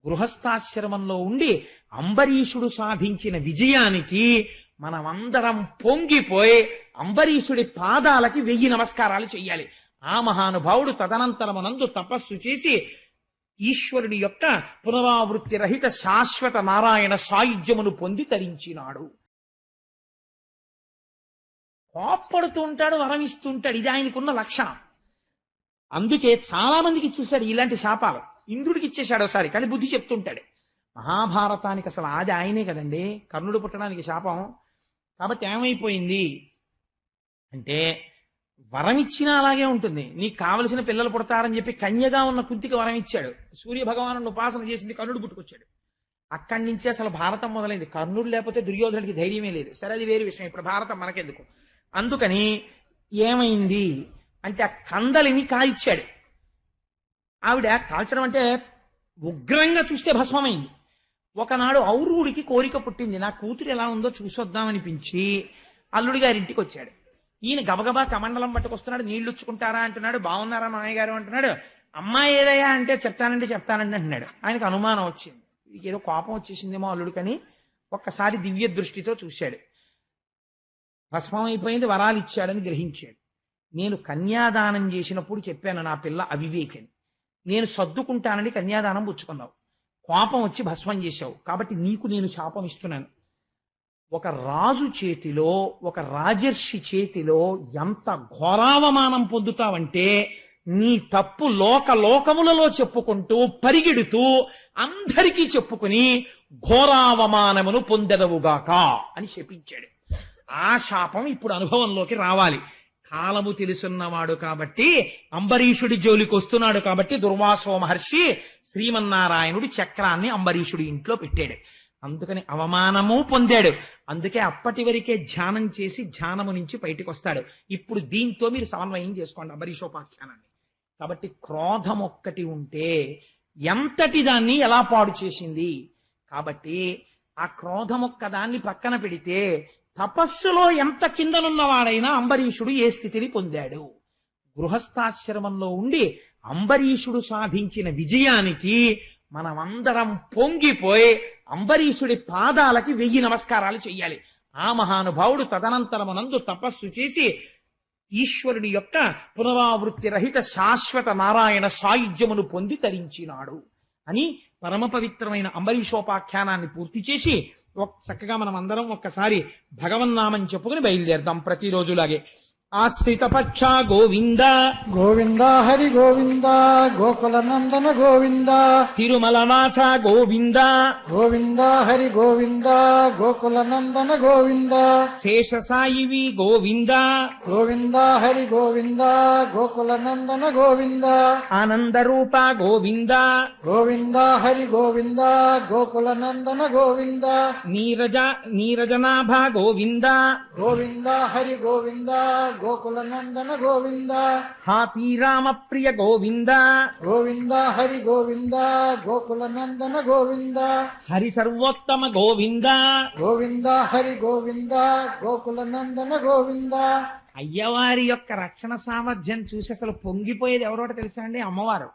గృహస్థాశ్రమంలో ఉండి అంబరీషుడు సాధించిన విజయానికి మనమందరం పొంగిపోయి అంబరీషుడి పాదాలకి 1000 నమస్కారాలు చెయ్యాలి. ఆ మహానుభావుడు తదనంతరమునందు తపస్సు చేసి ఈశ్వరుని యొక్క పునరావృత్తి రహిత శాశ్వత నారాయణ సాయుధ్యమును పొంది తరించినాడు. కోప్పడుతూ ఉంటాడు, వరం ఇస్తుంటాడు. ఇది ఆయనకున్న లక్షణం. అందుకే చాలా మందికి ఇచ్చేశాడు ఇలాంటి శాపాలు. ఇంద్రుడికి ఇచ్చేశాడు ఒకసారి, కానీ బుద్ధి చెప్తుంటాడు. మహాభారతానికి అసలు ఆది ఆయనే కదండి, కర్ణుడు పుట్టడానికి శాపం. కాబట్టి ఏమైపోయింది అంటే, వరం ఇచ్చినా అలాగే ఉంటుంది. నీకు కావలసిన పిల్లలు పుడతారని చెప్పి కన్యగా ఉన్న కుంతికి వరం ఇచ్చాడు. సూర్య భగవాను ఉపాసన చేసింది, కర్ణుడు పుట్టుకొచ్చాడు. అక్కడి నుంచి అసలు భారతం మొదలైంది. కర్ణుడు లేకపోతే దుర్యోధనుడికి ధైర్యమే లేదు. సరే, అది వేరే విషయం. ఇప్పుడు భారతం మనకెందుకు. అందుకని ఏమైంది అంటే, ఆ కందలిని కాల్చాడు. ఆవిడ కాల్చడం అంటే ఉగ్రంగా చూస్తే భస్మమైంది. ఒకనాడు ఔరుడికి కోరిక పుట్టింది, నా కూతురు ఎలా ఉందో చూసొద్దామనిపించి అల్లుడి గారింటికి వచ్చాడు. ఈయన గబగబా కమండలం పట్టుకొస్తున్నాడు. నీళ్లుచ్చుకుంటారా అంటున్నాడు. బాగున్నారా మామయ్య గారు అంటున్నాడు. అమ్మాయి ఏదయ్యా అంటే చెప్తానండి అంటున్నాడు. ఆయనకు అనుమానం వచ్చింది, ఏదో కోపం వచ్చేసిందేమో అల్లుడికని ఒక్కసారి దివ్య దృష్టితో చూశాడు. భస్మం అయిపోయింది, వరాలు ఇచ్చాడని గ్రహించాడు. నేను కన్యాదానం చేసినప్పుడు చెప్పాను నా పిల్ల అవివేకని. నేను సర్దుకుంటానని కన్యాదానం పుచ్చుకున్నావు, కోపం వచ్చి భస్మం చేశావు, కాబట్టి నీకు నేను శాపం ఇస్తున్నాను. ఒక రాజు చేతిలో, ఒక రాజర్షి చేతిలో ఎంత ఘోరావమానం పొందుతావంటే, నీ తప్పు లోకములలో చెప్పుకుంటూ పరిగెడుతూ అందరికీ చెప్పుకుని ఘోరావమానమును పొందెదవుగాక అని శపించాడు. ఆ శాపం ఇప్పుడు అనుభవంలోకి రావాలి. కాలము తెలుసున్నవాడు కాబట్టి, అంబరీషుడి జోలికి వస్తున్నాడు కాబట్టి దుర్వాసో మహర్షి శ్రీమన్నారాయణుడి చక్రాన్ని అంబరీషుడి ఇంట్లో పెట్టాడు. అందుకని అవమానము పొందాడు. అందుకే అప్పటి వరకే ధ్యానం చేసి ధ్యానము నుంచి బయటికి వస్తాడు. ఇప్పుడు దీంతో మీరు సమన్వయం చేసుకోండి అంబరీషోపాఖ్యానాన్ని. కాబట్టి క్రోధం ఒక్కటి ఉంటే ఎంతటి దాన్ని ఎలా పాడు చేసింది. కాబట్టి ఆ క్రోధం ఒక్క దాన్ని పక్కన పెడితే తపస్సులో ఎంత కిందనున్నవాడైనా అంబరీషుడు ఏ స్థితిని పొందాడు. గృహస్థాశ్రమంలో ఉండి అంబరీషుడు సాధించిన విజయానికి మనమందరం పొంగిపోయి అంబరీషుడి పాదాలకి 1000 నమస్కారాలు చెయ్యాలి. ఆ మహానుభావుడు తదనంతరమునందు తపస్సు చేసి ఈశ్వరుని యొక్క పునరావృత్తి రహిత శాశ్వత నారాయణ సాయుధ్యమును పొంది తరించినాడు అని పరమ పవిత్రమైన అంబరీషోపాఖ్యానాన్ని పూర్తి చేసి చక్కగా మనం అందరం ఒక్కసారి భగవన్నామం చెప్పుకుని బయలుదేరుదాం ప్రతిరోజులాగే. ఆశ్రిత పక్ష గోవింద గోవింద హరి గోవింద గోకుల నందన గోవింద తిరుమలవాస గోవింద గోవింద హరి గోవింద గోకుల నందన గోవింద శేషసాయివి గోవింద గోవింద హరి గోవింద గోకుల నందన గోవింద ఆనందరూప గోవింద గోవింద హరి గోవింద గోకుల నందన గోవింద నీరజనాభ గోవింద గోవింద హరి గోవింద గోకుల నందన గోవింద హాతీరామ ప్రియ గోవింద గోవింద హరి గోవింద గోకుల నందన గోవింద హరి సర్వోత్తమ గోవింద గోవింద హరి గోవింద గోకుల నందన గోవింద. అయ్యవారి యొక్క రక్షణ సామర్థ్యం చూసి అసలు పొంగిపోయేది ఎవరోట తెలుసా అండి? అమ్మవారు.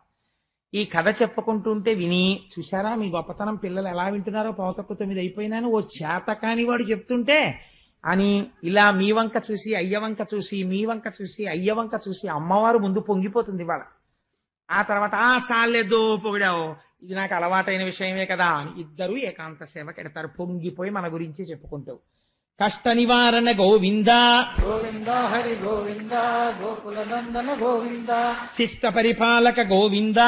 ఈ కథ చెప్పుకుంటుంటే విని, చూసారా మీ గొప్పతనం, పిల్లలు ఎలా వింటున్నారో, 9:15 అయిపోయినాను ఓ చేతకాని వాడు చెప్తుంటే అని ఇలా మీ వంక చూసి అయ్య వంక చూసి, మీ వంక చూసి అయ్య వంక చూసి అమ్మవారు ముందు పొంగిపోతుంది ఇవాళ. ఆ తర్వాత చాలేదో పొగిడావు, ఇది నాకు అలవాటైన విషయమే కదా అని ఇద్దరు ఏకాంత సేవ కెడతారు, పొంగిపోయి మన గురించి చెప్పుకుంటూ. కష్ట నివారణ గోవింద గోవింద హరి గోవింద గోకుల నందన గోవింద శిష్ట పరిపాలక గోవింద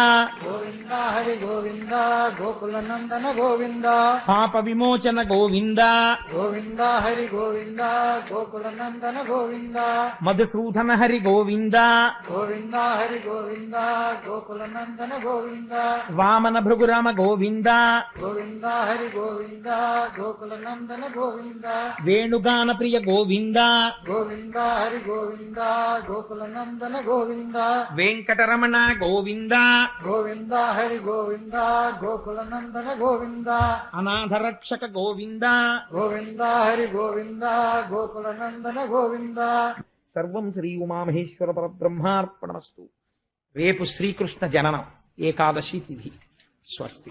గోవింద హరి గోవింద గోకుల నందన గోవింద పాప విమోచన గోవింద గోవింద హరి గోవింద గోకుల నందన గోవింద మధుసూదన హరి గోవింద గోవింద హరి గోవింద గోకుల నందన గోవింద వామన భృగురామ గోవింద గోవింద హరి గోవింద గోకుల నందన గోవింద వేణుగాన ప్రియ గోవింద గోవింద హరి గోవింద గోకుల నందన గోవింద వెంకటరమణ గోవింద గోవింద హరి గోవింద గోకుల నందన గోవింద అనాథ రక్షక గోవింద గోవింద హరి గోవింద గోకుల నందన గోవింద. సర్వం శ్రీ ఉమామహేశ్వర పరబ్రహ్మార్పణమస్తు. రేపు శ్రీకృష్ణ జననం, ఏకాదశి తిథి. స్వస్తి.